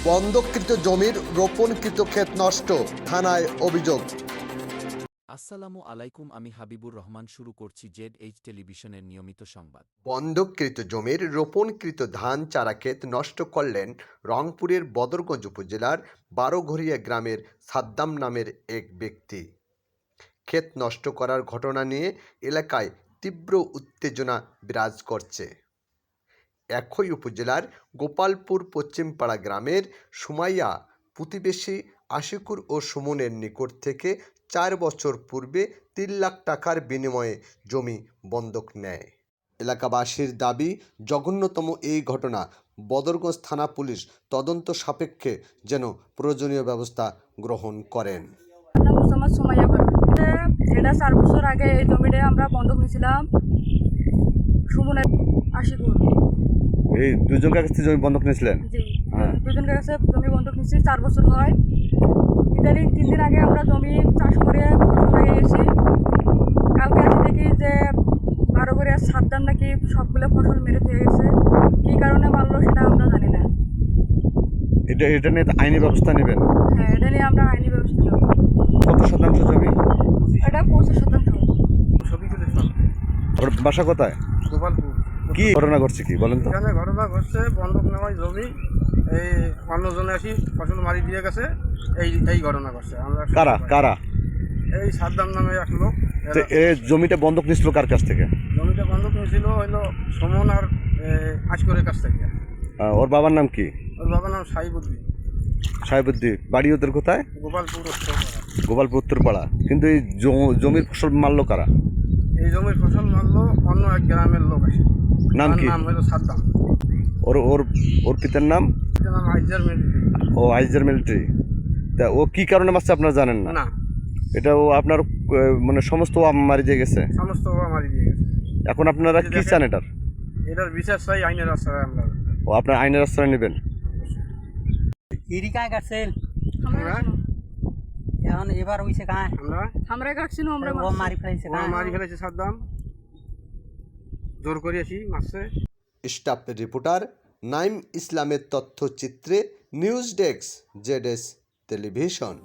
বন্ধককৃত জমির রোপণকৃত ক্ষেত নষ্ট, থানায় অভিযোগ। আসসালামু আলাইকুম, আমি হাবিবুর রহমান। শুরু করছি ZH টেলিভিশনের নিয়মিত সংবাদ। বন্ধককৃত জমির রোপণকৃত ধান চারা ক্ষেত নষ্ট করলেন রংপুরের বদরগঞ্জ উপজেলার বারোঘরিয়া গ্রামের সাদ্দাম নামের এক ব্যক্তি। ক্ষেত নষ্ট করার ঘটনা নিয়ে এলাকায় তীব্র উত্তেজনা বিরাজ করছে। একই উপজেলার গোপালপুর পশ্চিমপাড়া গ্রামের সুমাইয়া প্রতিবেশী আশিকুর ও সুমনের নিকট থেকে 4 বছর পূর্বে 3 লাখ টাকার বিনিময়ে জমি বন্ধক নেয়। এলাকাবাসীর দাবি, জঘন্যতম এই ঘটনা বদরগঞ্জ থানা পুলিশ তদন্ত সাপেক্ষে যেন প্রয়োজনীয় ব্যবস্থা গ্রহণ করেন। এটা 4 বছর আগে এই জমিটা আমরা বন্ধক নিয়েছিলাম সুমনের আশিকুর। এই দুজনের কাছ থেকে জমি বন্ধক নিয়েছিলেন? জি, দুজনের কাছে জমি বন্ধক নিয়েছি। 4 বছর হয়। ইত্যাদি 3 দিন আগে আমরা জমি চাষ করে ফসল লাগিয়েছি। কালকে আসি দেখি যে 12 করে সাদ্দাম নাকি সবগুলো ফসল মেরে দিয়ে গেছে। কী কারণে মারলো সেটা আমরা জানি না। এটা নিয়ে আইনি ব্যবস্থা নেবেন? হ্যাঁ, এটা নিয়ে আমরা আইনি ব্যবস্থা নেব। কত শতাংশ জমি? এটা 25%। ওর বাসা কোথায়? গোপালপুর। কি ঘটনা ঘটছে কি বলেন তো? এখানে ঘটনা ঘটছে, বন্ধক নেওয়ায় জমি এই অন্যজনে আসি ফসল মারি দিয়ে গেছে। এই ঘটনা ঘটছে। আমরা কারা? এই সাদ্দাম নামে এক লোক। এই জমিটা বন্ধক নিয়েছিল কার কাছ থেকে? জমিটা বন্ধক নিয়েছিল হইলো সুমন আর আশকরের কাছ থেকে। ওর বাবার নাম কি? ওর বাবার নাম সাহিবুদ্দিন। সাহেবুদ্দিন। বাড়ি ওদের কোথায়? গোপালপুর উত্তরপাড়া। গোপালপুর উত্তরপাড়া। কিন্তু এই জমির ফসল মারলো কারা? এই জমির ফসল মারলো অন্য এক গ্রামের লোক আসে। নাম কি? নাম হলো সাদ্দাম। ওর পিতার নাম? পিতার নাম আইজার মিলিটারি। ও আইজার মিলিটারি। তা ও কি কারণে মারছে আপনারা জানেন না? না, এটা ও আপনার মানে সমস্ত মারি দিয়ে গেছে? সমস্ত মারি দিয়ে গেছে। এখন আপনারা কি চান এটার বিচার চাই, আইনের আশ্রয় আমরা। ও আপনার আইনের আশ্রয় নেবেন? ইরিকায় কাটছেন আমরা এখন এবার হইছে কায় আমরা কাটছি না, আমরা ও মারি ফেলাইছে কায় মারি ফেলেছে সাদ্দাম, জোর করে আসি মারছে। স্টাফ রিপোর্টার নাইম ইসলামের তথ্যচিত্রে নিউজ ডেস্ক ZS টেলিভিশন।